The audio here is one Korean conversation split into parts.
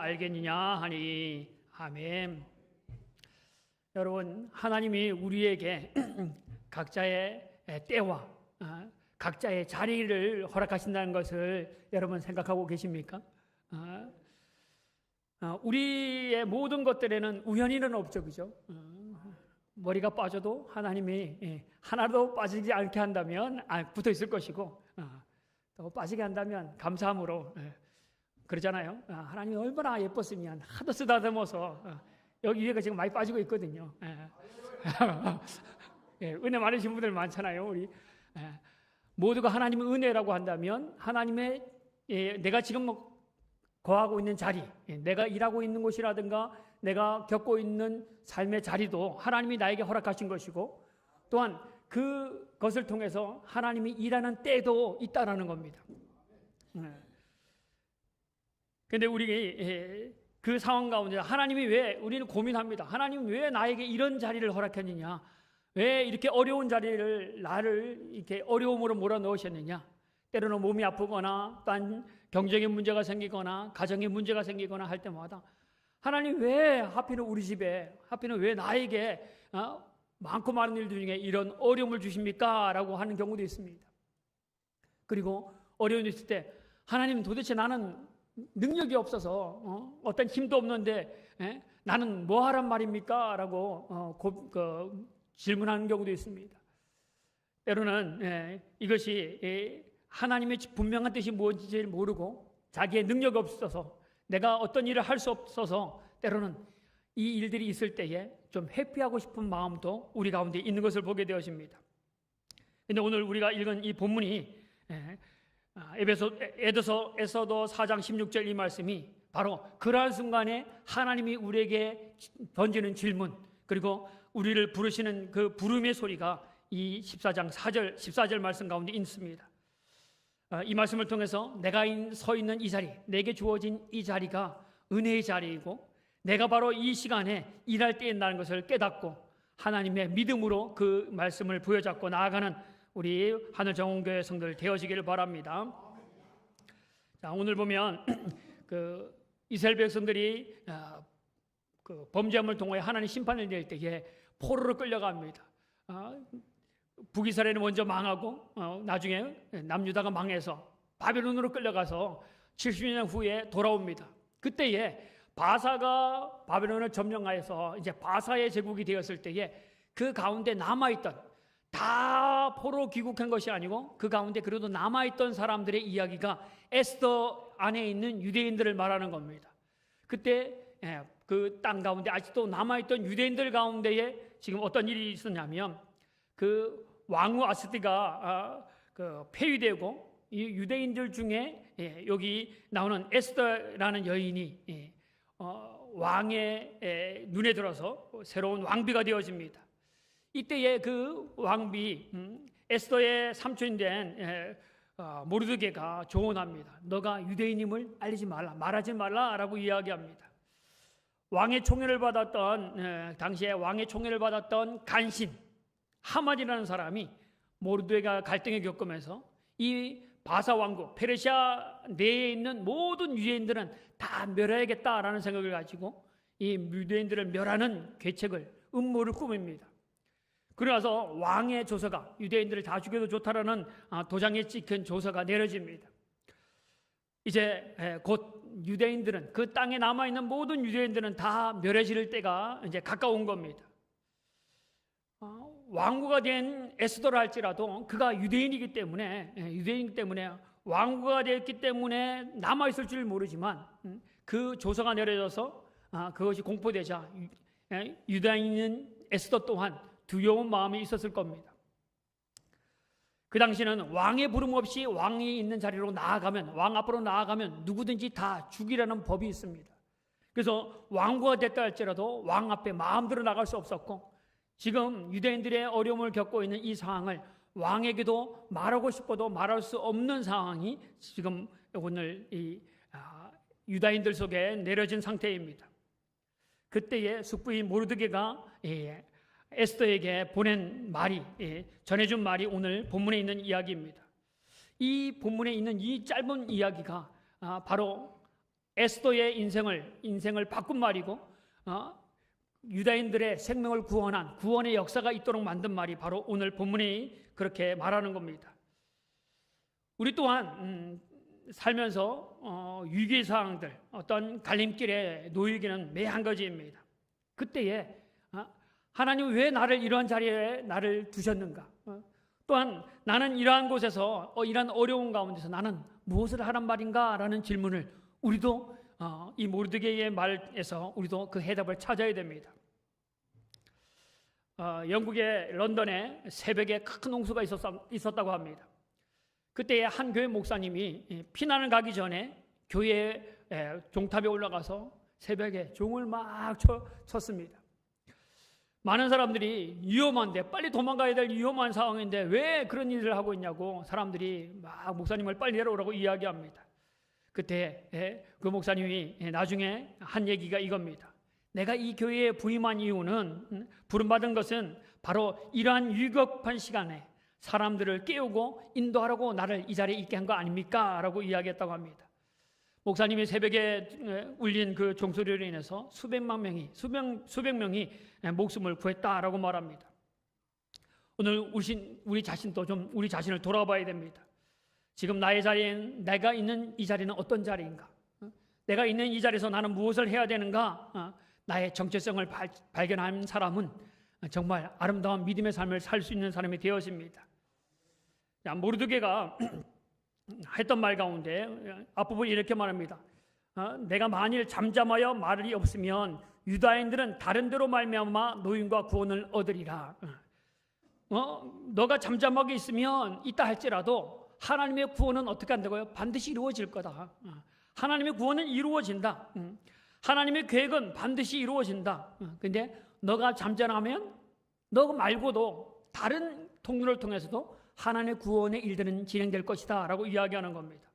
알겠느냐 하니. 아멘. 여러분, 하나님이 우리에게 각자의 때와 각자의 자리를 허락하신다는 것을 여러분 생각하고 계십니까? 우리의 모든 것들에는 우연히는 없죠, 그죠? 머리가 빠져도 하나님이 하나도 빠지지 않게 한다면 붙어 있을 것이고, 또 빠지게 한다면 감사함으로 그러잖아요. 하나님이 얼마나 예뻤으면 하도 쓰다듬어서 여기 위에가 지금 많이 빠지고 있거든요. 은혜 많으신 분들 많잖아요. 우리 모두가 하나님의 은혜라고 한다면 하나님의 내가 지금 거하고 있는 자리, 내가 일하고 있는 곳이라든가 내가 겪고 있는 삶의 자리도 하나님이 나에게 허락하신 것이고, 또한 그것을 통해서 하나님이 일하는 때도 있다라는 겁니다. 그런데 우리 그 상황 가운데 하나님이 왜, 우리는 고민합니다. 하나님 왜 나에게 이런 자리를 허락했느냐? 왜 이렇게 어려운 자리를 나를 이렇게 어려움으로 몰아넣으셨느냐? 때로는 몸이 아프거나 딴 경제적인 문제가 생기거나 가정의 문제가 생기거나 할 때마다 하나님 왜 하필은 우리 집에, 하필은 왜 나에게 많고 많은 일들 중에 이런 어려움을 주십니까? 라고 하는 경우도 있습니다. 그리고 어려운 일 있을 때 하나님 도대체 나는 능력이 없어서 어떤 힘도 없는데 나는 뭐 하란 말입니까? 라고 질문하는 경우도 있습니다. 때로는 이것이 하나님의 분명한 뜻이 무엇인지 모르고 자기의 능력이 없어서 내가 어떤 일을 할 수 없어서 때로는 이 일들이 있을 때에 좀 회피하고 싶은 마음도 우리 가운데 있는 것을 보게 되어집니다. 그런데 오늘 우리가 읽은 이 본문이 에베소서 4장 16절 이 말씀이 바로 그러한 순간에 하나님이 우리에게 던지는 질문, 그리고 우리를 부르시는 그 부름의 소리가 이 14장 14절 말씀 가운데 있습니다. 이 말씀을 통해서 내가 서 있는 이 자리, 내게 주어진 이 자리가 은혜의 자리이고 내가 바로 이 시간에 일할 때인다는 것을 깨닫고 하나님의 믿음으로 그 말씀을 부여잡고 나아가는 우리 하늘정원교회 성도들 되어지기를 바랍니다. 자, 오늘 보면 그 이스라엘 백성들이 그 범죄함을 통하여 하나님 심판을 낼 때에 포로로 끌려갑니다. 북이스라엘은 먼저 망하고 나중에 남유다가 망해서 바벨론으로 끌려가서 70년 후에 돌아옵니다. 그때에 바사가 바벨론을 점령하여서 이제 바사의 제국이 되었을 때에 그 가운데 남아있던, 다 포로 귀국한 것이 아니고 그 가운데 그래도 남아있던 사람들의 이야기가 에스더 안에 있는 유대인들을 말하는 겁니다. 그때 그 땅 가운데 아직도 남아있던 유대인들 가운데에 지금 어떤 일이 있었냐면 그 왕후 아스티가 폐위되고 이 유대인들 중에 여기 나오는 에스더라는 여인이 왕의 눈에 들어서 새로운 왕비가 되어집니다. 이때에 그 왕비 에스더의 삼촌이 된 모르드게가 조언합니다. 너가 유대인임을 알리지 말라, 말하지 말라라고 이야기합니다. 왕의 총애를 받았던 당시에 왕의 총애를 받았던 간신 하만이라는 사람이 모르드게가 갈등을 겪으면서 이 바사 왕국 페르시아 내에 있는 모든 유대인들은 다 멸해야겠다라는 생각을 가지고 이 유대인들을 멸하는 계책을 음모를 꾸밉니다. 그러나서 왕의 조서가 유대인들을 다 죽여도 좋다라는 도장에 찍힌 조서가 내려집니다. 이제 곧 유대인들은, 그 땅에 남아있는 모든 유대인들은 다 멸해질 때가 이제 가까운 겁니다. 왕후가 된 에스더라 할지라도 그가 유대인이기 때문에 왕후가 되었기 때문에 남아있을 줄 모르지만 그 조서가 내려져서 그것이 공포되자 유다인인 에스더 또한 두려운 마음이 있었을 겁니다. 그 당시에는 왕의 부름 없이 왕이 있는 자리로 나아가면, 왕 앞으로 나아가면 누구든지 다 죽이라는 법이 있습니다. 그래서 왕후가 됐다 할지라도 왕 앞에 마음대로 나갈 수 없었고, 지금 유대인들의 어려움을 겪고 있는 이 상황을 왕에게도 말하고 싶어도 말할 수 없는 상황이 지금 오늘 이 유다인들 속에 내려진 상태입니다. 그때의 숙부인 모르드게가 에스더에게 보낸 말이, 전해준 말이 오늘 본문에 있는 이야기입니다. 이 본문에 있는 이 짧은 이야기가 바로 에스더의 인생을 바꾼 말이고 유다인들의 생명을 구원한 구원의 역사가 있도록 만든 말이 바로 오늘 본문이 그렇게 말하는 겁니다. 우리 또한 살면서 위기 상황들, 어떤 갈림길에 놓이기는 매 한 가지입니다. 그때에 하나님 왜 나를 이러한 자리에 나를 두셨는가? 또한 나는 이러한 곳에서 이러한 어려운 가운데서 나는 무엇을 하란 말인가? 라는 질문을 우리도 이 모르드게의 말에서 우리도 그 해답을 찾아야 됩니다. 영국의 런던에 새벽에 큰 홍수가 있었다고 합니다. 그때 한 교회 목사님이 피난을 가기 전에 교회 종탑에 올라가서 새벽에 종을 막 쳤습니다. 많은 사람들이 위험한데, 빨리 도망가야 될 위험한 상황인데 왜 그런 일을 하고 있냐고 사람들이 막 목사님을 빨리 내려오라고 이야기합니다. 그때 그 목사님이 나중에 한 얘기가 이겁니다. 내가 이 교회에 부임한 이유는, 부름받은 것은 바로 이러한 위급한 시간에 사람들을 깨우고 인도하라고 나를 이 자리에 있게 한 거 아닙니까? 라고 이야기했다고 합니다. 목사님이 새벽에 울린 그 종소리로 인해서 수백 명이 목숨을 구했다라고 말합니다. 오늘 우리 자신도 좀 우리 자신을 돌아봐야 됩니다. 지금 나의 자리엔, 내가 있는 이 자리는 어떤 자리인가? 내가 있는 이 자리에서 나는 무엇을 해야 되는가? 나의 정체성을 발견한 사람은 정말 아름다운 믿음의 삶을 살 수 있는 사람이 되어집니다. 모르드게가 했던 말 가운데 앞부분이 이렇게 말합니다. 내가 만일 잠잠하여 말이 없으면 유다인들은 다른 데로 말미암아 노임과 구원을 얻으리라. 너가 잠잠하게 있으면 있다 할지라도 하나님의 구원은 어떻게 한다고요? 반드시 이루어질 거다. 하나님의 구원은 이루어진다. 하나님의 계획은 반드시 이루어진다. 근데 너가 잠잠하면 너 말고도 다른 통로를 통해서도 하나님의 구원의 일들은 진행될 것이다 라고 이야기하는 겁니다.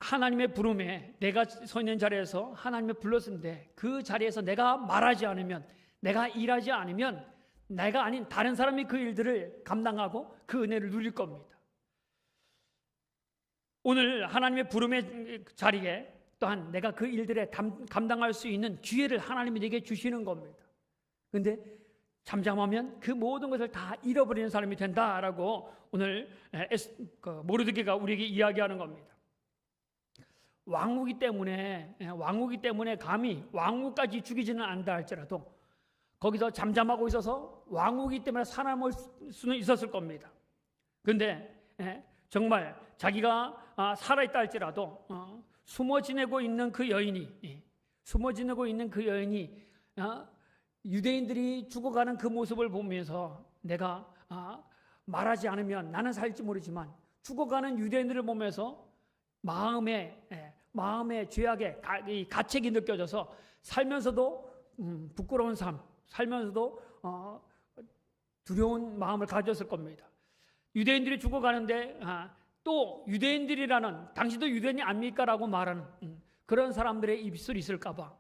하나님의 부름에 내가 서 있는 자리에서 하나님의 불렀는데 그 자리에서 내가 말하지 않으면, 내가 일하지 않으면 내가 아닌 다른 사람이 그 일들을 감당하고 그 은혜를 누릴 겁니다. 오늘 하나님의 부름의 자리에 또한 내가 그 일들에 감당할 수 있는 기회를 하나님이 내게 주시는 겁니다. 그런데 잠잠하면 그 모든 것을 다 잃어버리는 사람이 된다라고 오늘 모르드게가 우리에게 이야기하는 겁니다. 왕후기 때문에 감히 왕후까지 죽이지는 않다 할지라도 거기서 잠잠하고 있어서 왕후기 때문에 살아남을 수는 있었을 겁니다. 그런데 정말 자기가 살아있다 할지라도 숨어 지내고 있는 그 여인이 유대인들이 죽어가는 그 모습을 보면서 내가 말하지 않으면 나는 살지 모르지만 죽어가는 유대인들을 보면서 마음의 죄악의 가책이 느껴져서 살면서도 부끄러운 삶, 살면서도 두려운 마음을 가졌을 겁니다. 유대인들이 죽어가는데 또 유대인들이라는, 당신도 유대인이 아닙니까? 라고 말하는 그런 사람들의 입술이 있을까 봐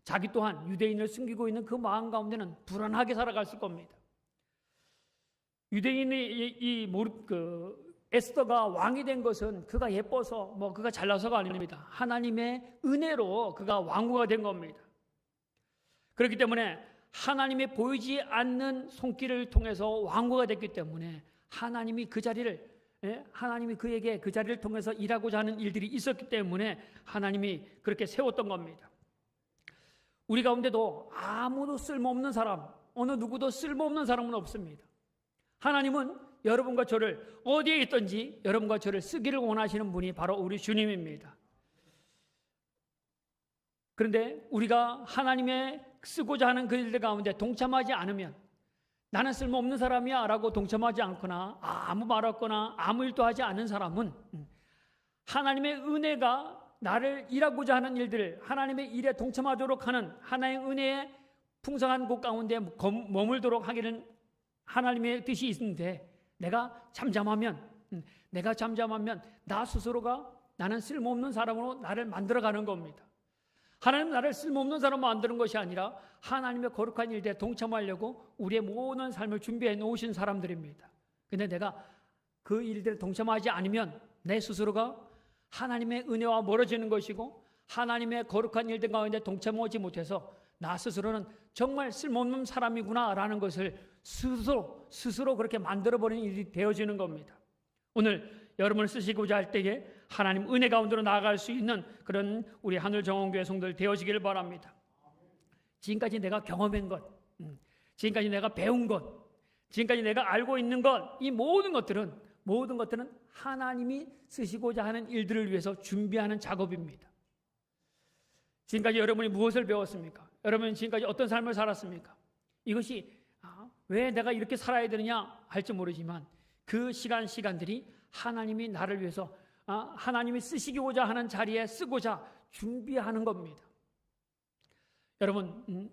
자기 또한 유대인을 숨기고 있는 그 마음 가운데는 불안하게 살아갔을 겁니다. 유대인이 에스더가 왕이 된 것은 그가 예뻐서 그가 잘나서가 아닙니다. 하나님의 은혜로 그가 왕후가 된 겁니다. 그렇기 때문에 하나님의 보이지 않는 손길을 통해서 왕후가 됐기 때문에 하나님이 그에게 그 자리를 통해서 일하고자 하는 일들이 있었기 때문에 하나님이 그렇게 세웠던 겁니다. 우리 가운데도 아무도 쓸모없는 사람, 어느 누구도 쓸모없는 사람은 없습니다. 하나님은 여러분과 저를 어디에 있든지 여러분과 저를 쓰기를 원하시는 분이 바로 우리 주님입니다. 그런데 우리가 하나님의 쓰고자 하는 그 일들 가운데 동참하지 않으면, 나는 쓸모없는 사람이야 라고 동참하지 않거나 아무 말 없거나 아무 일도 하지 않는 사람은 하나님의 은혜가 나를 일하고자 하는 일들, 하나님의 일에 동참하도록 하는 하나님의 은혜의 풍성한 곳 가운데 머물도록 하기는 하나님의 뜻이 있는데, 내가 잠잠하면 나 스스로가 나는 쓸모없는 사람으로 나를 만들어가는 겁니다. 하나님 나를 쓸모없는 사람으로 만드는 것이 아니라 하나님의 거룩한 일에 동참하려고 우리의 모든 삶을 준비해 놓으신 사람들입니다. 근데 내가 그 일들에 동참하지 않으면 내 스스로가 하나님의 은혜와 멀어지는 것이고 하나님의 거룩한 일들 가운데 동참하지 못해서 나 스스로는 정말 쓸모없는 사람이구나라는 것을 스스로 그렇게 만들어버리는 일이 되어지는 겁니다. 오늘 여러분을 쓰시고자 할 때에 하나님 은혜 가운데로 나아갈 수 있는 그런 우리 하늘정원교회 성도들 되어지기를 바랍니다. 지금까지 내가 경험한 것, 지금까지 내가 배운 것, 지금까지 내가 알고 있는 것, 이 모든 것들은 하나님이 쓰시고자 하는 일들을 위해서 준비하는 작업입니다. 지금까지 여러분이 무엇을 배웠습니까? 여러분은 지금까지 어떤 삶을 살았습니까? 이것이 왜 내가 이렇게 살아야 되느냐 할지 모르지만 그 시간들이 하나님이 나를 위해서 하나님이 쓰시고자 하는 자리에 쓰고자 준비하는 겁니다. 여러분,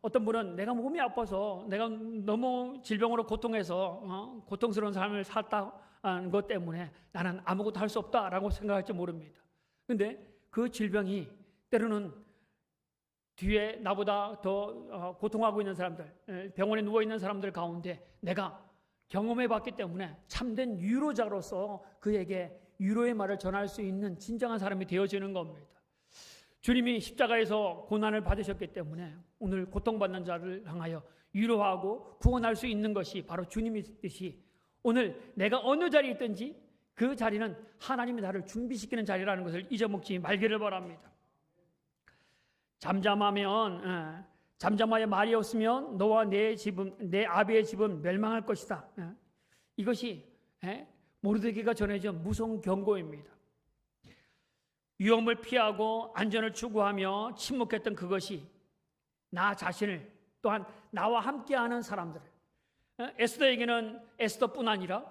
어떤 분은 내가 몸이 아파서 내가 너무 질병으로 고통해서 고통스러운 삶을 살다는 것 때문에 나는 아무것도 할 수 없다라고 생각할지 모릅니다. 그런데 그 질병이 때로는 뒤에 나보다 더 고통하고 있는 사람들, 병원에 누워있는 사람들 가운데 내가 경험해봤기 때문에 참된 위로자로서 그에게 위로의 말을 전할 수 있는 진정한 사람이 되어지는 겁니다. 주님이 십자가에서 고난을 받으셨기 때문에 오늘 고통받는 자를 향하여 위로하고 구원할 수 있는 것이 바로 주님이듯이 오늘 내가 어느 자리에 있든지 그 자리는 하나님이 나를 준비시키는 자리라는 것을 잊어먹지 말기를 바랍니다. 잠잠하여 말이 없으면 너와 내 아비의 집은 멸망할 것이다. 이것이 모르드게가 전해준 무서운 경고입니다. 위험을 피하고 안전을 추구하며 침묵했던 그것이 나 자신을 또한 나와 함께하는 사람들, 에스더에게는 에스더뿐 아니라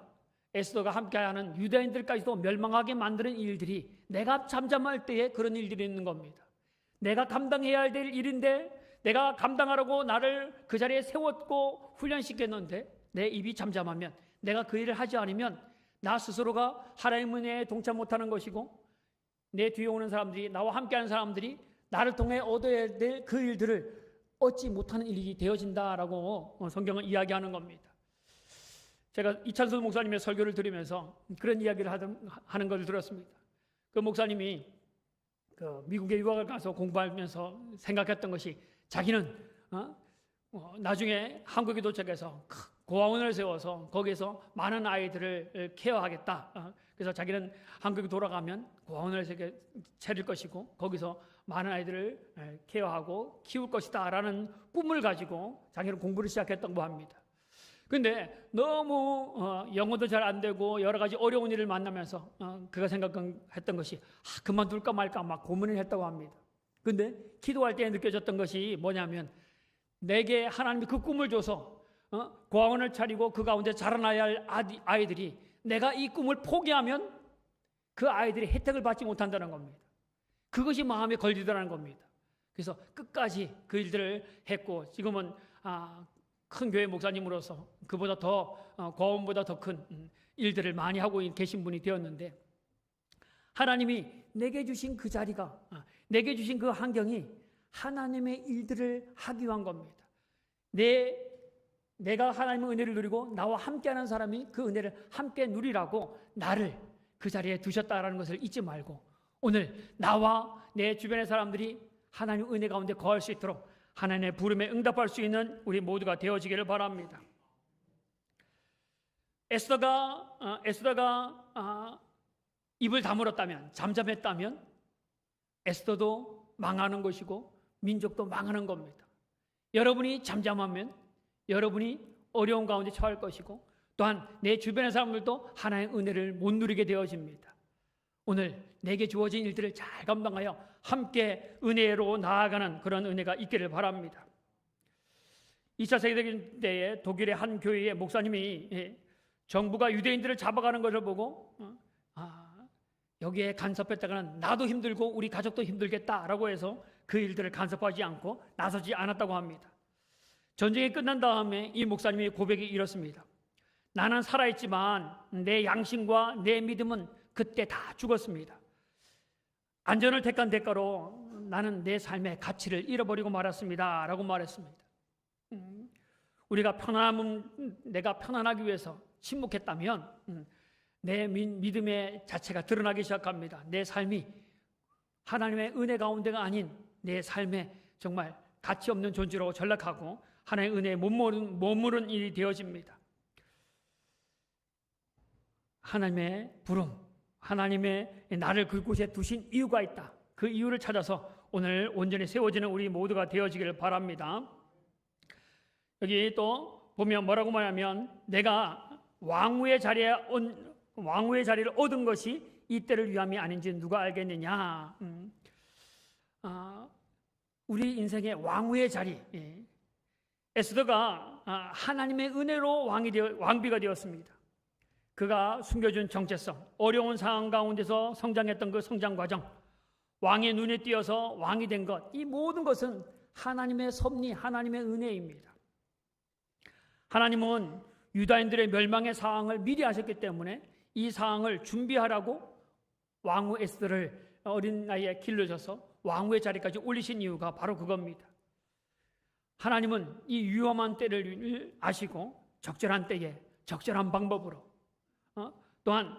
에스더가 함께하는 유대인들까지도 멸망하게 만드는 일들이 내가 잠잠할 때에 그런 일들이 있는 겁니다. 내가 감당해야 될 일인데 내가 감당하라고 나를 그 자리에 세웠고 훈련시켰는데 내 입이 잠잠하면 내가 그 일을 하지 않으면 나 스스로가 하나님의 은혜에 동참 못하는 것이고 내 뒤에 오는 사람들이 나와 함께하는 사람들이 나를 통해 얻어야 될 그 일들을 얻지 못하는 일이 되어진다라고 성경은 이야기하는 겁니다. 제가 이찬수 목사님의 설교를 들으면서 그런 이야기를 하는 것을 들었습니다. 그 목사님이 미국에 유학을 가서 공부하면서 생각했던 것이 자기는 나중에 한국에 도착해서 고아원을 세워서 거기에서 많은 아이들을 케어하겠다. 그래서 자기는 한국에 돌아가면 고아원을 차릴 것이고 거기서 많은 아이들을 케어하고 키울 것이다 라는 꿈을 가지고 자기는 공부를 시작했다고 합니다. 근데 너무 영어도 잘 안 되고 여러 가지 어려운 일을 만나면서 그가 생각했던 것이 그만둘까 말까 막 고민을 했다고 합니다. 근데 기도할 때 느껴졌던 것이 뭐냐면 내게 하나님이 그 꿈을 줘서 고아원을 차리고 그 가운데 자라나야 할 아이들이 내가 이 꿈을 포기하면 그 아이들이 혜택을 받지 못한다는 겁니다. 그것이 마음에 걸리더라는 겁니다. 그래서 끝까지 그 일들을 했고 지금은 큰 교회 목사님으로서 그보다 더 고아원보다 더 큰 일들을 많이 하고 계신 분이 되었는데 하나님이 내게 주신 그 자리가 내게 주신 그 환경이 하나님의 일들을 하기 위한 겁니다. 내가 하나님의 은혜를 누리고 나와 함께하는 사람이 그 은혜를 함께 누리라고 나를 그 자리에 두셨다라는 것을 잊지 말고 오늘 나와 내 주변의 사람들이 하나님의 은혜 가운데 거할 수 있도록 하나님의 부름에 응답할 수 있는 우리 모두가 되어지기를 바랍니다. 에스더가 입을 다물었다면 잠잠했다면 에스더도 망하는 것이고 민족도 망하는 겁니다. 여러분이 잠잠하면 여러분이 어려운 가운데 처할 것이고 또한 내 주변의 사람들도 하나님의 은혜를 못 누리게 되어집니다. 오늘 내게 주어진 일들을 잘 감당하여 함께 은혜로 나아가는 그런 은혜가 있기를 바랍니다. 2차 세계대전 때에 독일의 한 교회의 목사님이 정부가 유대인들을 잡아가는 것을 보고 여기에 간섭했다가는 나도 힘들고 우리 가족도 힘들겠다라고 해서 그 일들을 간섭하지 않고 나서지 않았다고 합니다. 전쟁이 끝난 다음에 이 목사님의 고백이 이렇습니다. 나는 살아있지만 내 양심과 내 믿음은 그때 다 죽었습니다. 안전을 택한 대가로 나는 내 삶의 가치를 잃어버리고 말았습니다 라고 말했습니다. 우리가 내가 편안하기 위해서 침묵했다면 내 믿음의 자체가 드러나기 시작합니다. 내 삶이 하나님의 은혜 가운데가 아닌 내 삶에 정말 가치 없는 존재로 전락하고 하나님의 은혜에 머무른 일이 되어집니다. 하나님의 부름, 하나님의 나를 그곳에 두신 이유가 있다. 그 이유를 찾아서 오늘 온전히 세워지는 우리 모두가 되어지기를 바랍니다. 여기 또 보면 뭐라고 말하면 내가 왕후의 자리를 얻은 것이 이때를 위함이 아닌지 누가 알겠느냐. 우리 인생의 왕후의 자리, 에스더가 하나님의 은혜로 왕비가 되었습니다. 그가 숨겨준 정체성, 어려운 상황 가운데서 성장했던 그 성장 과정, 왕의 눈에 띄어서 왕이 된 것, 이 모든 것은 하나님의 섭리, 하나님의 은혜입니다. 하나님은 유다인들의 멸망의 상황을 미리 아셨기 때문에 이 상황을 준비하라고 왕후 에스더를 어린 나이에 길러줘서 왕후의 자리까지 올리신 이유가 바로 그겁니다. 하나님은 이 위험한 때를 아시고 적절한 때에 적절한 방법으로 또한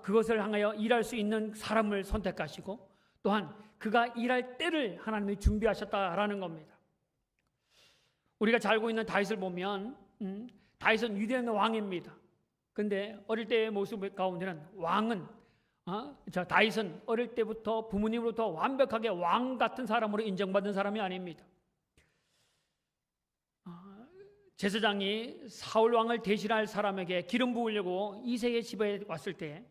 그것을 향하여 일할 수 있는 사람을 선택하시고 또한 그가 일할 때를 하나님이 준비하셨다라는 겁니다. 우리가 잘 알고 있는 다윗을 보면 다윗은 위대한 왕입니다. 그런데 어릴 때의 모습 가운데는 다윗은 어릴 때부터 부모님으로부터 완벽하게 왕 같은 사람으로 인정받은 사람이 아닙니다. 제사장이 사울 왕을 대신할 사람에게 기름 부으려고 이새의 집에 왔을 때에,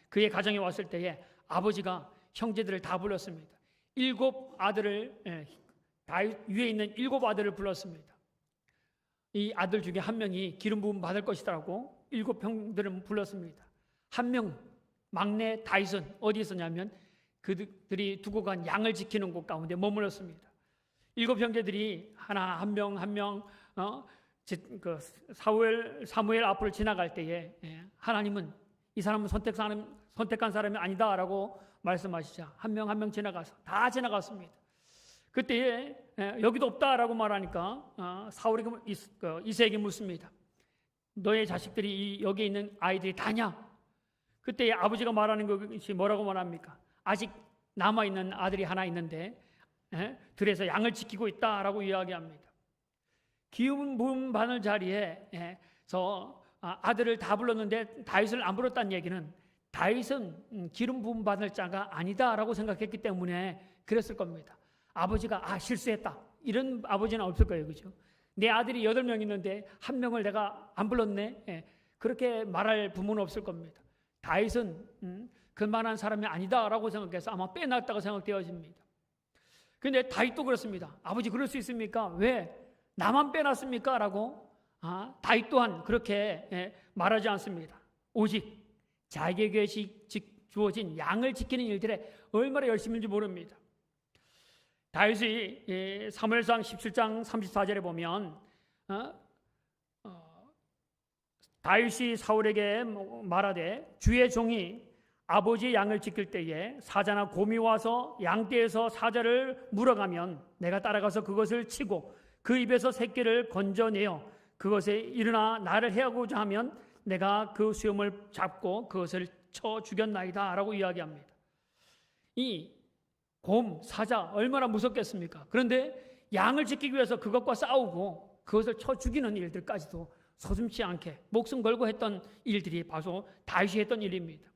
그의 가정에 왔을 때에 아버지가 형제들을 다 불렀습니다. 다윗 위에 있는 7 아들을 불렀습니다. 이 아들 중에 한 명이 기름 부음 받을 것이라고 7 형들을 불렀습니다. 한 명 막내 다윗은 어디 있었냐면 그들이 두고 간 양을 지키는 곳 가운데 머물렀습니다. 7 형제들이 한 명 사무엘 앞을 지나갈 때에 하나님은 이 사람은 선택한 사람이 아니다라고 말씀하시자 한 명 지나가서 다 지나갔습니다. 그때에 여기도 없다라고 말하니까 사울이 이새에게 묻습니다. 너의 자식들이 여기 있는 아이들이 다냐? 그때 아버지가 말하는 것이 뭐라고 말합니까? 아직 남아있는 아들이 하나 있는데 들에서 양을 지키고 있다라고 이야기합니다. 기름 부음 받을 자리에서 아들을 다 불렀는데 다윗을 안 불렀다는 얘기는 다윗은 기름 부음 받을 자가 아니다라고 생각했기 때문에 그랬을 겁니다. 아버지가 실수했다 이런 아버지는 없을 거예요, 그렇죠? 내 아들이 8명 있는데 1명을 내가 안 불렀네, 그렇게 말할 부모는 없을 겁니다. 다윗은 그만한 사람이 아니다라고 생각해서 아마 빼놨다고 생각되어집니다. 그런데 다윗도 그렇습니다. 아버지 그럴 수 있습니까? 왜 나만 빼놨습니까? 라고 다윗 또한 그렇게 말하지 않습니다. 오직 자기에게 주어진 양을 지키는 일들에 얼마나 열심인지 모릅니다. 다윗이 사무엘상 17장 34절에 보면 다윗이 사울에게 말하되 주의 종이 아버지의 양을 지킬 때에 사자나 곰이 와서 양떼에서 사자를 물어가면 내가 따라가서 그것을 치고 그 입에서 새끼를 건져내어 그것에 일어나 나를 해하고자 하면 내가 그 수염을 잡고 그것을 쳐 죽였나이다 라고 이야기합니다. 이 곰, 사자 얼마나 무섭겠습니까? 그런데 양을 지키기 위해서 그것과 싸우고 그것을 쳐 죽이는 일들까지도 서슴지 않게 목숨 걸고 했던 일들이 바로 다윗이 했던 일입니다.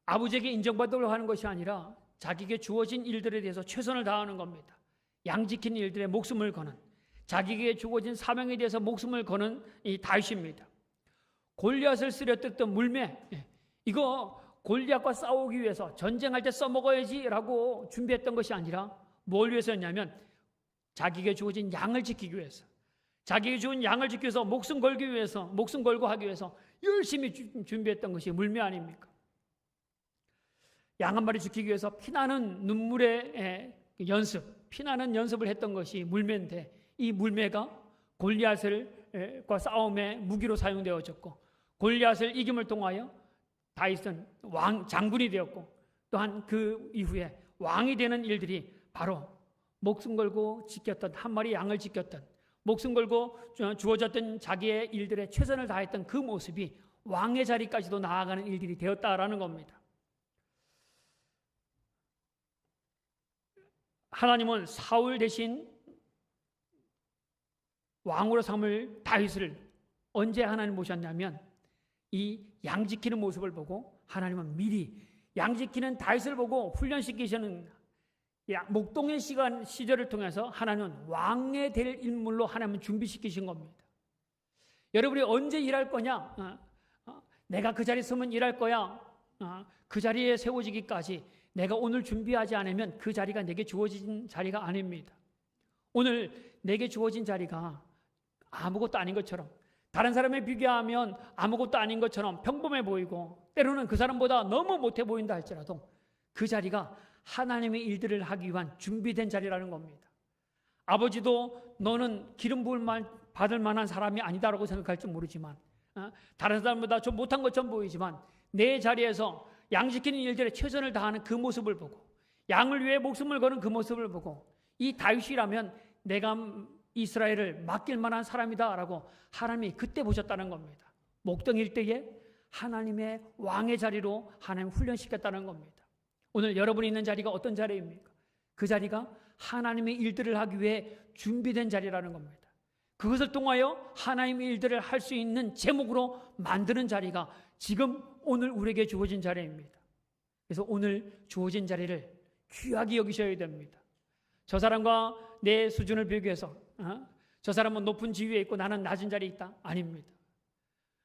아버지에게 인정받으려고 하는 것이 아니라 자기에게 주어진 일들에 대해서 최선을 다하는 겁니다. 양 지키는 일들에 목숨을 거는, 자기에게 주어진 사명에 대해서 목숨을 거는 이 다윗입니다. 골리앗을 쓰러뜨렸던 물매, 이거 골리앗과 싸우기 위해서 전쟁할 때 써먹어야지라고 준비했던 것이 아니라 뭘 위해서였냐면 자기에게 주어진 양을 지키기 위해서, 자기에게 주어진 양을 지키기 위해서 목숨 걸고 하기 위해서 열심히 준비했던 것이 물매 아닙니까? 양 한 마리 지키기 위해서 피나는 눈물의 피나는 연습을 했던 것이 물매인데 이 물매가 골리앗과 싸움의 무기로 사용되어졌고 골리앗을 이김을 통하여 다윗은 장군이 되었고 또한 그 이후에 왕이 되는 일들이 바로 목숨 걸고 지켰던 한 마리 양을 지켰던 목숨 걸고 주어졌던 자기의 일들에 최선을 다했던 그 모습이 왕의 자리까지도 나아가는 일들이 되었다라는 겁니다. 하나님은 사울 대신 왕으로 삼을 다윗을 언제 하나님 모셨냐면 이 양지키는 모습을 보고 하나님은 미리 양지키는 다윗을 보고 훈련시키시는 목동의 시절을 통해서 하나님은 왕에 될 인물로 하나님은 준비시키신 겁니다. 여러분이 언제 일할 거냐? 내가 그 자리에 서면 일할 거야. 그 자리에 세워지기까지 내가 오늘 준비하지 않으면 그 자리가 내게 주어진 자리가 아닙니다. 오늘 내게 주어진 자리가 아무것도 아닌 것처럼, 다른 사람에 비교하면 아무것도 아닌 것처럼 평범해 보이고 때로는 그 사람보다 너무 못해 보인다 할지라도 그 자리가 하나님의 일들을 하기 위한 준비된 자리라는 겁니다. 아버지도 너는 기름 부음을 받을 만한 사람이 아니다라고 생각할지 모르지만, 다른 사람보다 좀 못한 것처럼 보이지만 내 자리에서 양 지키는 일들에 최선을 다하는 그 모습을 보고, 양을 위해 목숨을 거는 그 모습을 보고, 이 다윗이라면 내가 이스라엘을 맡길 만한 사람이다라고 하나님이 그때 보셨다는 겁니다. 목동 일대에 하나님의 왕의 자리로 하나님 훈련시켰다는 겁니다. 오늘 여러분이 있는 자리가 어떤 자리입니까? 그 자리가 하나님의 일들을 하기 위해 준비된 자리라는 겁니다. 그것을 통하여 하나님의 일들을 할 수 있는 제목으로 만드는 자리가 지금 오늘 우리에게 주어진 자리입니다. 그래서 오늘 주어진 자리를 귀하게 여기셔야 됩니다. 저 사람과 내 수준을 비교해서 저 사람은 높은 지위에 있고 나는 낮은 자리에 있다? 아닙니다.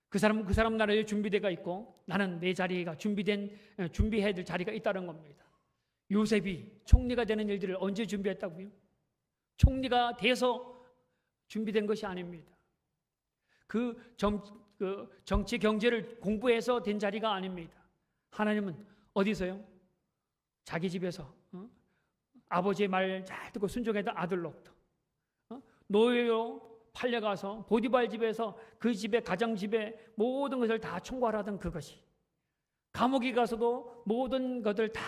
그 사람 나라에 준비대가 있고 나는 내 자리가 준비해야 될 자리가 있다는 겁니다. 요셉이 총리가 되는 일들을 언제 준비했다고요? 총리가 돼서 준비된 것이 아닙니다. 정치 경제를 공부해서 된 자리가 아닙니다. 하나님은 어디서요? 자기 집에서 아버지의 말 잘 듣고 순종했던 아들로부터 노예로 팔려가서 보디발 집에서 그 집에 가정집에 모든 것을 다 총괄하던 그것이 감옥에 가서도 모든 것을 다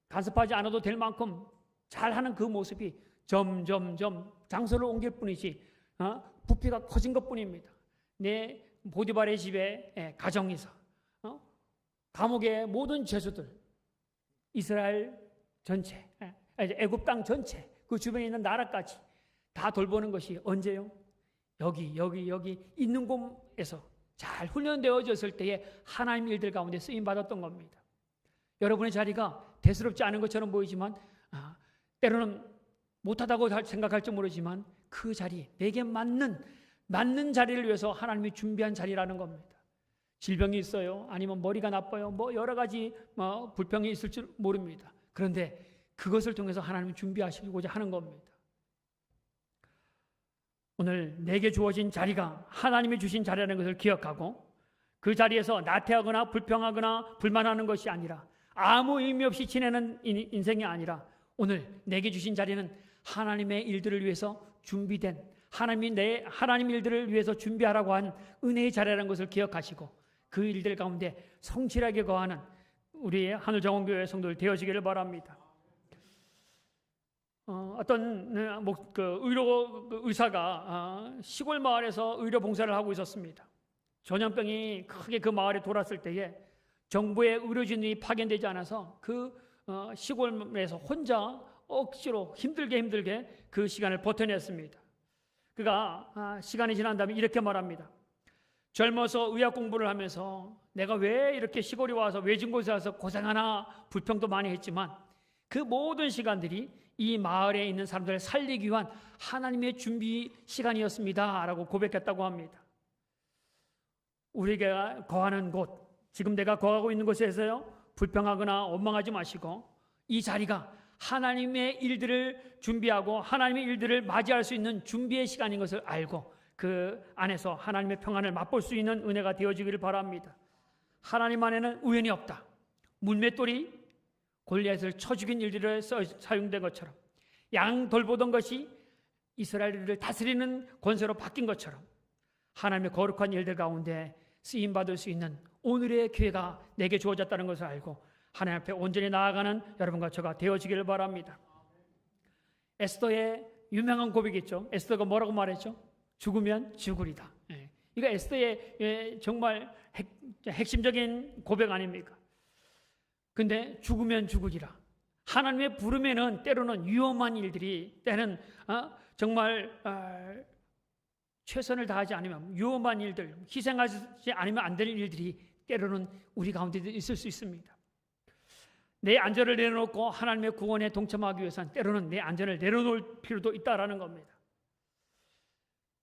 간섭하지 않아도 될 만큼 잘하는 그 모습이 점점점 장소를 옮길 뿐이지 부피가 커진 것뿐입니다. 내 보디발의 집에 가정에서 감옥의 모든 죄수들 이스라엘 전체 애굽 땅 전체 그 주변에 있는 나라까지 다 돌보는 것이 언제요? 여기 있는 곳에서 잘 훈련되어졌을 때에 하나님의 일들 가운데 쓰임받았던 겁니다. 여러분의 자리가 대수롭지 않은 것처럼 보이지만 때로는 못하다고 생각할지 모르지만 그 자리, 내게 맞는 자리를 위해서 하나님이 준비한 자리라는 겁니다. 질병이 있어요? 아니면 머리가 나빠요? 여러 가지 불평이 있을 줄 모릅니다. 그런데 그것을 통해서 하나님이 준비하시고자 하는 겁니다. 오늘 내게 주어진 자리가 하나님이 주신 자리라는 것을 기억하고 그 자리에서 나태하거나 불평하거나 불만하는 것이 아니라 아무 의미 없이 지내는 인생이 아니라 오늘 내게 주신 자리는 하나님의 일들을 위해서 준비된 하나님의 일들을 위해서 준비하라고 한 은혜의 자리라는 것을 기억하시고 그 일들 가운데 성실하게 거하는 우리의 하늘정원교회 성도들 되어지기를 바랍니다. 어떤 의사가 시골 마을에서 의료 봉사를 하고 있었습니다. 전염병이 크게 그 마을에 돌았을 때에 정부의 의료진이 파견되지 않아서 그 시골에서 혼자 억지로 힘들게 그 시간을 버텨냈습니다. 그가 시간이 지난 다음에 이렇게 말합니다. 젊어서 의학 공부를 하면서 내가 왜 이렇게 시골에 와서 외진 곳에 와서 고생하나 불평도 많이 했지만 그 모든 시간들이 이 마을에 있는 사람들을 살리기 위한 하나님의 준비 시간이었습니다 라고 고백했다고 합니다. 우리가 거하는 곳, 지금 내가 거하고 있는 곳에서요 불평하거나 원망하지 마시고 이 자리가 하나님의 일들을 준비하고 하나님의 일들을 맞이할 수 있는 준비의 시간인 것을 알고 그 안에서 하나님의 평안을 맛볼 수 있는 은혜가 되어지기를 바랍니다. 하나님 안에는 우연이 없다. 물맷돌이 골리앗을 쳐 죽인 일들에 사용된 것처럼 양 돌보던 것이 이스라엘을 다스리는 권세로 바뀐 것처럼 하나님의 거룩한 일들 가운데 쓰임받을 수 있는 오늘의 기회가 내게 주어졌다는 것을 알고 하나님 앞에 온전히 나아가는 여러분과 저가 되어지기를 바랍니다. 에스더의 유명한 고백이 있죠. 에스더가 뭐라고 말했죠? 죽으면 죽으리다. 이거 에스더의 정말 핵심적인 고백 아닙니까? 근데 죽으면 죽으리라. 하나님의 부름에는 때로는 위험한 일들이, 때는 정말 최선을 다하지 않으면 위험한 일들, 희생하지 않으면 안 될 일들이 때로는 우리 가운데도 있을 수 있습니다. 내 안전을 내려놓고 하나님의 구원에 동참하기 위해서는 때로는 내 안전을 내려놓을 필요도 있다라는 겁니다.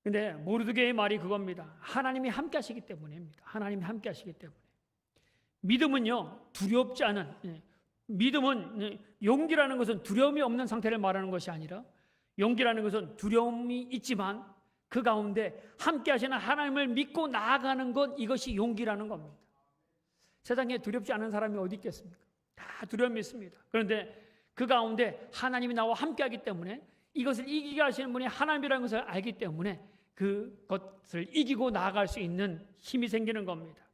근데 모르드게의 말이 그겁니다. 하나님이 함께 하시기 때문입니다. 하나님이 함께 하시기 때문에. 믿음은요, 두렵지 않은, 믿음은, 용기라는 것은 두려움이 없는 상태를 말하는 것이 아니라, 용기라는 것은 두려움이 있지만 그 가운데 함께 하시는 하나님을 믿고 나아가는 것, 이것이 용기라는 겁니다. 세상에 두렵지 않은 사람이 어디 있겠습니까? 다 두려움이 있습니다. 그런데 그 가운데 하나님이 나와 함께 하기 때문에, 이것을 이기게 하시는 분이 하나님이라는 것을 알기 때문에 그것을 이기고 나아갈 수 있는 힘이 생기는 겁니다.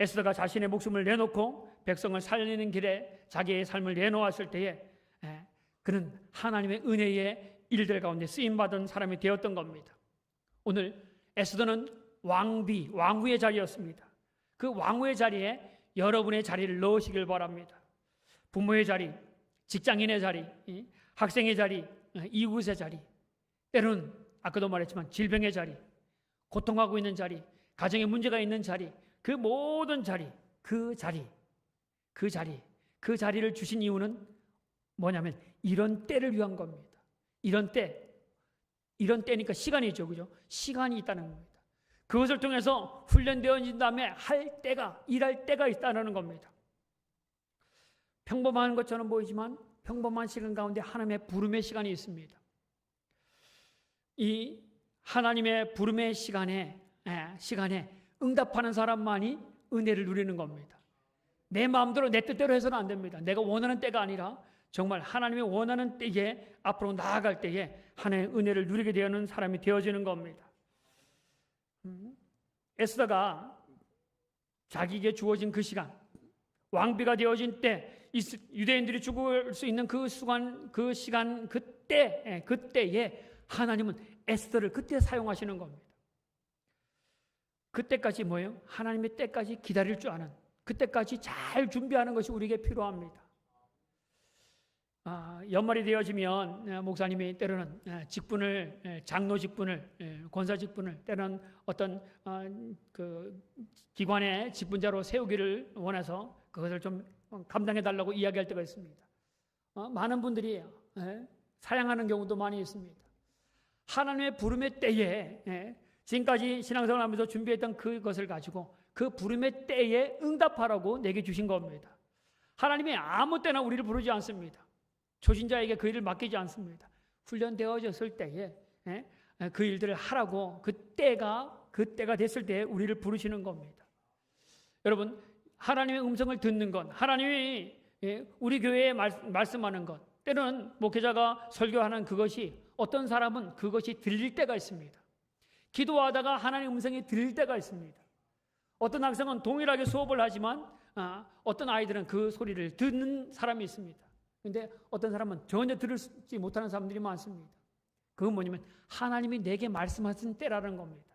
에스더가 자신의 목숨을 내놓고 백성을 살리는 길에 자기의 삶을 내놓았을 때에 그는 하나님의 은혜의 일들 가운데 쓰임받은 사람이 되었던 겁니다. 오늘 에스더는 왕후의 자리였습니다. 그 왕후의 자리에 여러분의 자리를 넣으시길 바랍니다. 부모의 자리, 직장인의 자리, 학생의 자리, 이웃의 자리, 때로는 아까도 말했지만 질병의 자리, 고통하고 있는 자리, 가정에 문제가 있는 자리, 그 모든 자리, 그 자리를 주신 이유는 뭐냐면 이런 때를 위한 겁니다. 이런 때니까 시간이죠, 그죠? 시간이 있다는 겁니다. 그것을 통해서 훈련되어진 다음에 일할 때가 있다는 겁니다. 평범한 것처럼 보이지만 평범한 시간 가운데 하나님의 부름의 시간이 있습니다. 이 하나님의 부름의 시간에 응답하는 사람만이 은혜를 누리는 겁니다. 내 마음대로 내 뜻대로 해서는 안 됩니다. 내가 원하는 때가 아니라 정말 하나님의 원하는 때에 앞으로 나아갈 때에 하나님의 은혜를 누리게 되는 사람이 되어지는 겁니다. 에스더가 자기에게 주어진 그 시간, 왕비가 되어진 때, 유대인들이 죽을 수 있는 그 시간, 그때에 하나님은 에스더를 그때 사용하시는 겁니다. 그때까지 뭐예요? 하나님의 때까지 기다릴 줄 아는, 그때까지 잘 준비하는 것이 우리에게 필요합니다. 연말이 되어지면 목사님이 때로는 장로 직분을, 권사 직분을, 때로는 어떤 그 기관의 직분자로 세우기를 원해서 그것을 좀 감당해달라고 이야기할 때가 있습니다. 많은 분들이 사양하는 경우도 많이 있습니다. 하나님의 부름의 때에 지금까지 신앙생활을 하면서 준비했던 그것을 가지고 그 부름의 때에 응답하라고 내게 주신 겁니다. 하나님이 아무 때나 우리를 부르지 않습니다. 초신자에게 그 일을 맡기지 않습니다. 훈련되어졌을 때에 그 일들을 하라고 그때가 됐을 때에 우리를 부르시는 겁니다. 여러분, 하나님의 음성을 듣는 것, 하나님이 우리 교회에 말씀하는 것, 때로는 목회자가 설교하는 그것이 어떤 사람은 그것이 들릴 때가 있습니다. 기도하다가 하나님의 음성이 들릴 때가 있습니다. 어떤 학생은 동일하게 수업을 하지만 어떤 아이들은 그 소리를 듣는 사람이 있습니다. 그런데 어떤 사람은 전혀 들을지 못하는 사람들이 많습니다. 그건 뭐냐면 하나님이 내게 말씀하신 때라는 겁니다.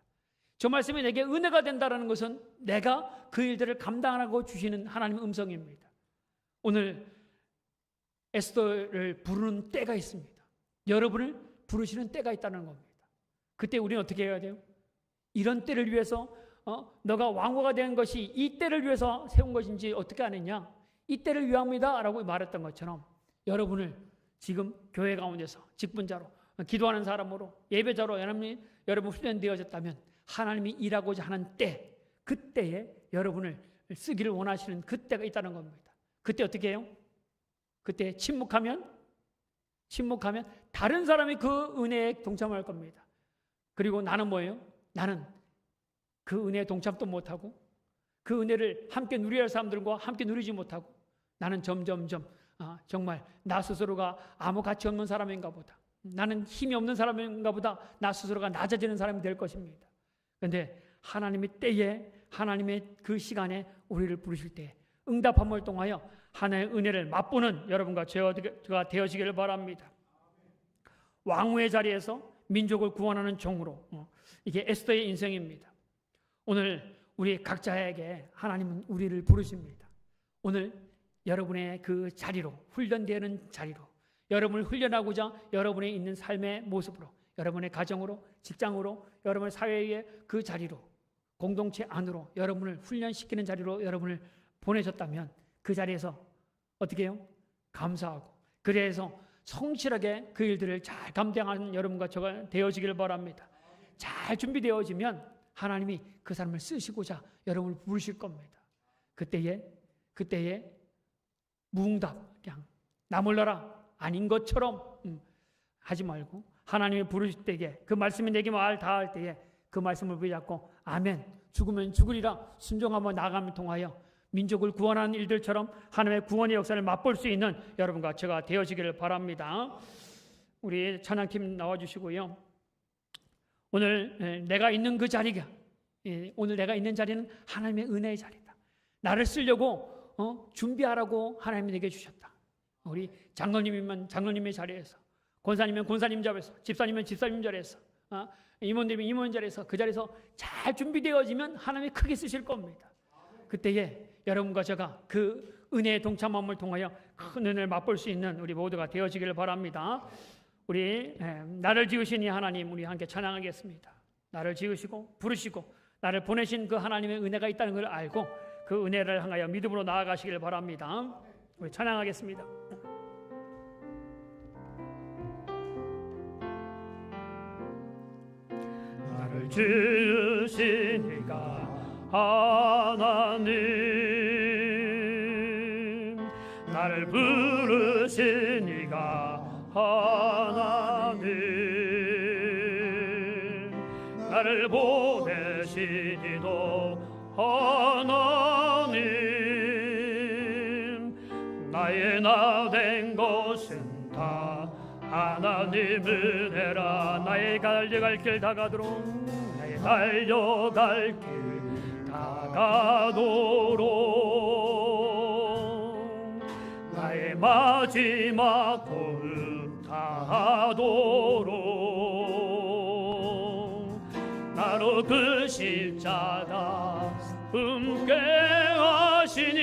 저 말씀이 내게 은혜가 된다는 것은 내가 그 일들을 감당하고 주시는 하나님의 음성입니다. 오늘 에스더를 부르는 때가 있습니다. 여러분을 부르시는 때가 있다는 겁니다. 그때 우리는 어떻게 해야 돼요? 이런 때를 위해서 너가 왕후가 된 것이 이 때를 위해서 세운 것인지 어떻게 아느냐? 이 때를 위함이다 라고 말했던 것처럼 여러분을 지금 교회 가운데서 직분자로, 기도하는 사람으로, 예배자로 여러분 훈련되어졌다면 하나님이 일하고자 하는 때, 그때에 여러분을 쓰기를 원하시는 그때가 있다는 겁니다. 그때 어떻게 해요? 그때 침묵하면 다른 사람이 그 은혜에 동참할 겁니다. 그리고 나는 뭐예요? 나는 그 은혜에 동참도 못하고 그 은혜를 함께 누려야 할 사람들과 함께 누리지 못하고 나는 점점점 정말 나 스스로가 아무 가치 없는 사람인가 보다. 나는 힘이 없는 사람인가 보다. 나 스스로가 낮아지는 사람이 될 것입니다. 그런데 하나님의 때에, 하나님의 그 시간에 우리를 부르실 때 응답함을 통하여 하나님의 은혜를 맛보는 여러분과 제가 되어지기를 바랍니다. 왕후의 자리에서 민족을 구원하는 종으로 이게 에스더의 인생입니다. 오늘 우리 각자에게 하나님은 우리를 부르십니다. 오늘 여러분의 그 자리로, 훈련되는 자리로, 여러분을 훈련하고자 여러분의 있는 삶의 모습으로, 여러분의 가정으로, 직장으로, 여러분의 사회의 그 자리로, 공동체 안으로 여러분을 훈련시키는 자리로 여러분을 보내셨다면 그 자리에서 어떻게 해요? 감사하고, 그래서 성실하게 그 일들을 잘 감당하는 여러분과 저가 되어지기를 바랍니다. 잘 준비되어지면 하나님이 그 사람을 쓰시고자 여러분을 부르실 겁니다. 그때에 무응답, 그냥 나 몰라라 아닌 것처럼 하지 말고, 하나님이 부르실 때에 그 말씀이 내게 말 다할 때에 그 말씀을 붙잡고 아멘, 죽으면 죽으리라 순종하며 나아감을 통하여 민족을 구원하는 일들처럼 하나님의 구원의 역사를 맛볼 수 있는 여러분과 제가 되어지기를 바랍니다. 우리 찬양팀 나와주시고요. 오늘 내가 있는 그 자리가, 오늘 내가 있는 자리는 하나님의 은혜의 자리다. 나를 쓰려고 준비하라고 하나님이 내게 주셨다. 우리 장로님이면 장로님의 자리에서, 권사님이면 권사님 자리에서, 집사님이면 집사님 자리에서, 임원님이면 임원 자리에서, 그 자리에서 잘 준비되어지면 하나님이 크게 쓰실 겁니다. 그때에 여러분과 제가 그 은혜의 동참함을 통하여 큰 은혜를 맛볼 수 있는 우리 모두가 되어지기를 바랍니다. 우리 나를 지으신 이 하나님, 우리 함께 찬양하겠습니다. 나를 지으시고 부르시고 나를 보내신 그 하나님의 은혜가 있다는 걸 알고 그 은혜를 향하여 믿음으로 나아가시길 바랍니다. 우리 찬양하겠습니다. 나를 지으신 이가 하나님, 나를 부르신 이가 하나님, 나를 보내신 이도 하나님, 나의 나 된 것은 다 하나님 은혜라. 나의 달려갈 길 다가도록, 나의 달려갈 길 다가도록, 나의 마지막 고음 다하도록, 나로 그 십자가 함께 하시니,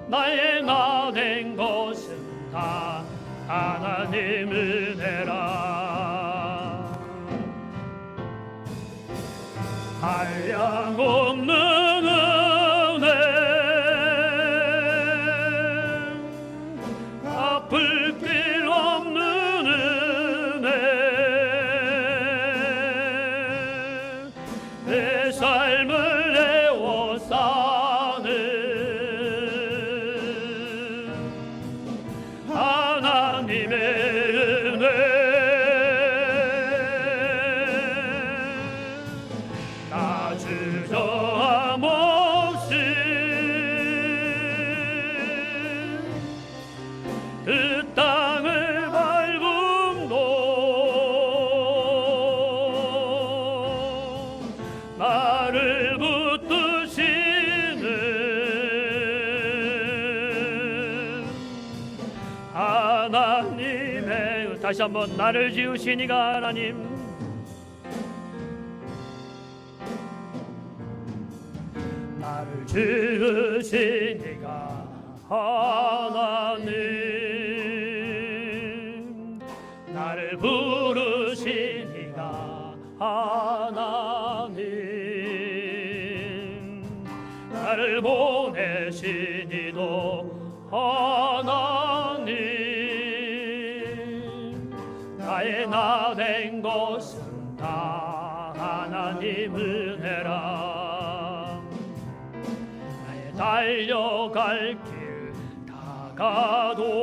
나의 나 된 것은 다 하나님 은혜라. 한량없는 은혜, 갚을 길 없는 은혜, 내 삶을 내어 사는 하나님의 은혜, 나 주저함 없이 그 땅을 밟음도 나를 붙드시는 하나님의, 다시 한번 나를 지으신 이가 하나님, 나를 지으신 이가 하나님, 나를 부르신 이가 하나님, 나를 보내신 이도 하나님, 나의 나 된 것은 다 하나님 은혜라. 나의 달려갈 길 다가도록,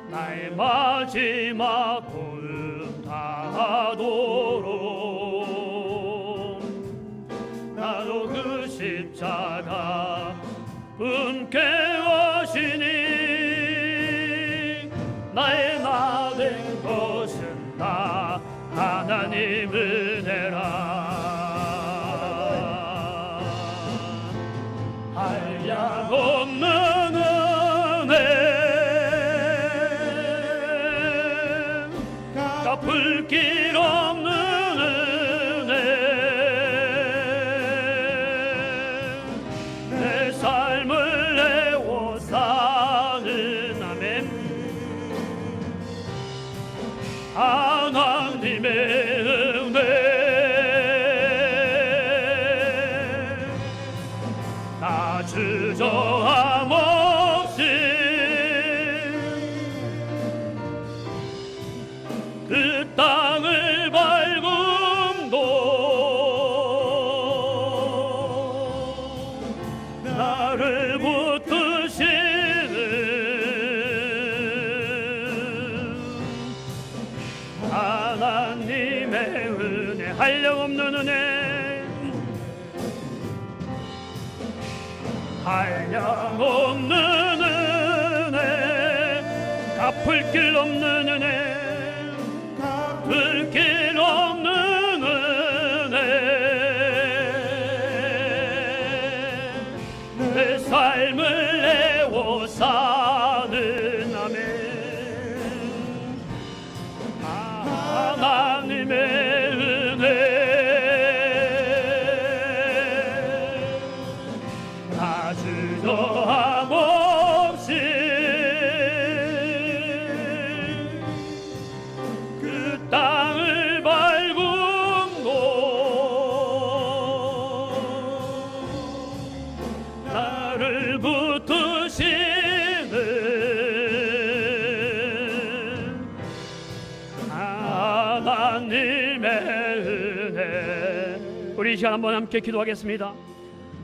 나의 마지막 고음 다하도록, 나도 그 십자가 함께 하시니, 나의 나 된 것은 다 하나님 은혜라. 한량없는 은혜, 주저함 없이 그 땅을 밟음도 나를 붙드시는 하나님의 은혜, 한량없는 은혜, 한량없는 은혜, 갚을 길 없는 은혜, 갚을 길 없는 은혜, 내 삶을 내어 사는 아멘. 하나님의 은혜, 나 주저함 없이 그 땅을 밟음도 나를 붙드시는 하나님의 은혜. 우리 이 시간 한번 함께 기도하겠습니다.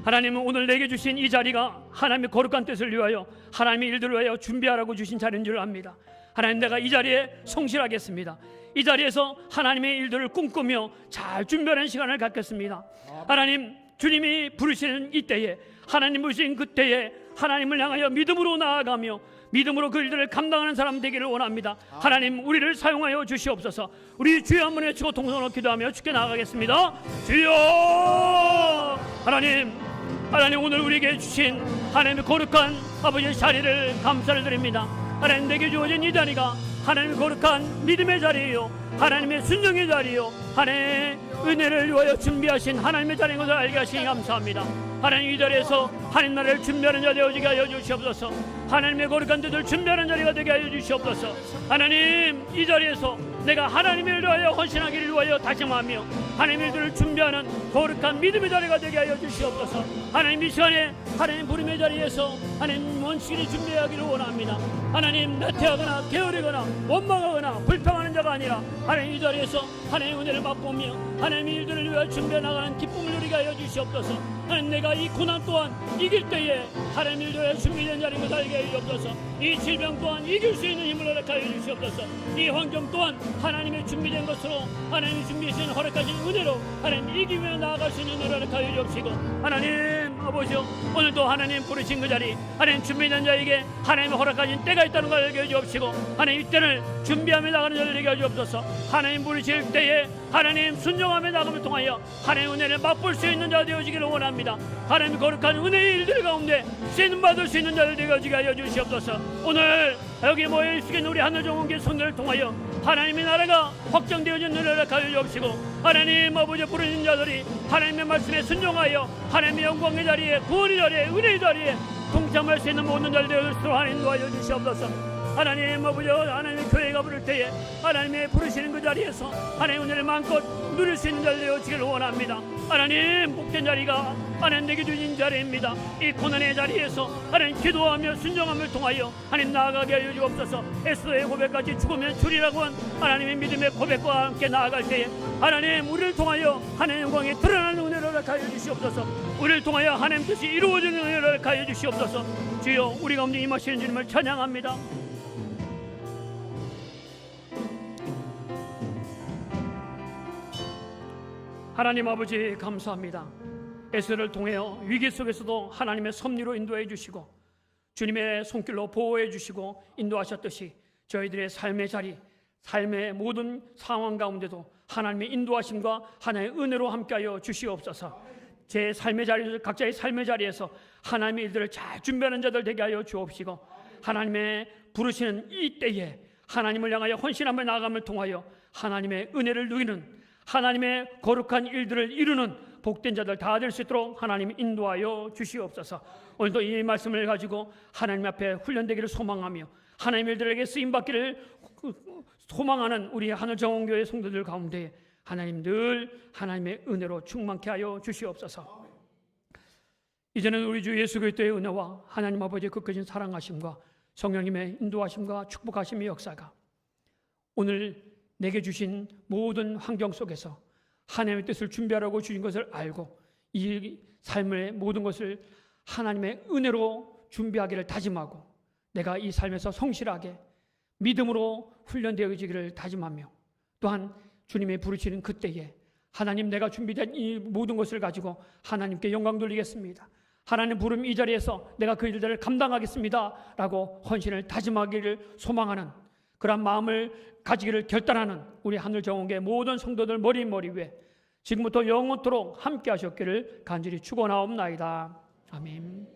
하나님은 오늘 내게 주신 이 자리가 하나님의 거룩한 뜻을 위하여, 하나님의 일들을 위하여 준비하라고 주신 자리인 줄 압니다. 하나님, 내가 이 자리에 성실하겠습니다. 이 자리에서 하나님의 일들을 꿈꾸며 잘 준비하는 시간을 갖겠습니다. 하나님, 주님이 부르시는 이때에, 하나님 부르신 그때에 하나님을 향하여 믿음으로 나아가며 믿음으로 그 일들을 감당하는 사람 되기를 원합니다. 하나님, 우리를 사용하여 주시옵소서. 우리 주여 한번 외치고 동성으로 기도하며 주께 나아가겠습니다. 주여! 하나님 오늘 우리에게 주신 하나님의 거룩한 아버지의 자리를 감사를 드립니다. 하나님, 내게 주어진 이 자리가 하나님의 거룩한 믿음의 자리이요, 하나님의 순종의 자리이요, 하나님의 은혜를 위하여 준비하신 하나님의 자리인 것을 알게 하시니 감사합니다. 하나님, 이 자리에서 하나님 나라를 준비하는 자 되어지게 하여 주시옵소서. 하나님의 거룩한 뜻을 준비하는 자리가 되게 하여 주시옵소서. 하나님, 이 자리에서 내가 하나님의 일을 위하여 헌신하기를 위하여 다짐하며 하나님의 일들을 준비하는 거룩한 믿음의 자리가 되게 하여 주시옵소서. 하나님, 이 시간에 하나님 부름의 자리에서 하나님 원칙을 준비하기를 원합니다. 하나님, 나태하거나 게으르거나 원망하거나 불평하는 자가 아니라 하나님 이 자리에서 하나님의 은혜를 맛보며 하나님의 일들을 위하여 준비해 나가는 기쁨을 누리게 하여 주시옵소서. 하나님, 내가 이 고난 또한 이길 때에 하나님의 일들을 위하여 준비된 자리인 것을 알게 하여 주옵소서. 이 질병 또한 이길 수 있는 힘을 허락하여 주시옵소서. 이 환경 또한 하나님의 준비된 것으로 하나님이 준비하신 허락하신 은혜로 하나님 이기며 나아갈 수 있는 은혜를 허락하여 주옵시고, 하나님 아버지여, 오늘도 하나님 부르신 그 자리, 하나님 준비된 자에게 하나님의 허락하신 때가 있다는 걸 알게 해 주옵시고, 하나님 이 때를 준비하며 나가는 자를 되게 해 주옵소서. 하나님 부르실 때에 하나님 순종하며 나감을 통하여 하나님의 은혜를 맛볼 수 있는 자 되어지기를 원합니다. 하나님 거룩한 은혜의 일들 가운데 쓰임받을 수 있는 자를 되어지게 하여 주시옵소서. 오늘 여기 모여 있으신 우리 하늘정원교 성도를 통하여 하나님의 나라가 확정되어진 은혜를 가여 주옵시고, 하나님 아버지 부르는 자들이 하나님의 말씀에 순종하여 하나님의 영광의 자리에, 구원의 자리에, 은혜의 자리에 동참할 수 있는 모든 자를 되어주시도록 하나님 도와여 주시옵소서. 하나님 아버지, 하나님의 교회가 부를 때에 하나님의 부르시는 그 자리에서 하나님의 은혜를 마음껏 누릴 수 있는 자를 되어지기를 원합니다. 하나님, 복된 자리가 하나님 내게 주신 자리입니다. 이 고난의 자리에서 하나님 기도하며 순종함을 통하여 하나님 나아가게 하여 주옵소서. 에스더의 고백까지 죽으면 주리라고 한 하나님의 믿음의 고백과 함께 나아갈 때에 하나님 우리를 통하여 하나님의 영광이 드러나는 은혜를 허락하여 주시옵소서. 우리를 통하여 하나님 뜻이 이루어지는 은혜를 허락하여 주시옵소서. 주여, 우리 가운데 임하시는 주님을 찬양합니다. 하나님 아버지 감사합니다. 에스더를 통하여 위기 속에서도 하나님의 섭리로 인도해 주시고 주님의 손길로 보호해 주시고 인도하셨듯이 저희들의 삶의 자리, 삶의 모든 상황 가운데도 하나님의 인도하심과 하나님의 은혜로 함께하여 주시옵소서. 제 삶의 자리에서, 각자의 삶의 자리에서 하나님의 일들을 잘 준비하는 자들 되게 하여 주옵시고, 하나님의 부르시는 이 때에 하나님을 향하여 헌신함을 나아감을 통하여 하나님의 은혜를 누리는, 하나님의 거룩한 일들을 이루는 복된 자들 다 될 수 있도록 하나님 인도하여 주시옵소서. 오늘도 이 말씀을 가지고 하나님 앞에 훈련되기를 소망하며 하나님의 일들에게 쓰임받기를 소망하는 우리 하늘정원교회 성도들 가운데 하나님 늘 하나님의 은혜로 충만케 하여 주시옵소서. 이제는 우리 주 예수 그리스도의 은혜와 하나님 아버지의 극적인 사랑하심과 성령님의 인도하심과 축복하심의 역사가 오늘 내게 주신 모든 환경 속에서 하나님의 뜻을 준비하라고 주신 것을 알고 이 삶의 모든 것을 하나님의 은혜로 준비하기를 다짐하고 내가 이 삶에서 성실하게 믿음으로 훈련되어지기를 다짐하며 또한 주님의 부르시는 그때에 하나님 내가 준비된 이 모든 것을 가지고 하나님께 영광 돌리겠습니다. 하나님 부름 이 자리에서 내가 그 일들을 감당하겠습니다 라고 헌신을 다짐하기를 소망하는 그런 마음을 가지기를 결단하는 우리 하늘정원교회 모든 성도들 머리 위에 지금부터 영원토록 함께 하셨기를 간절히 축원하옵나이다. 아멘.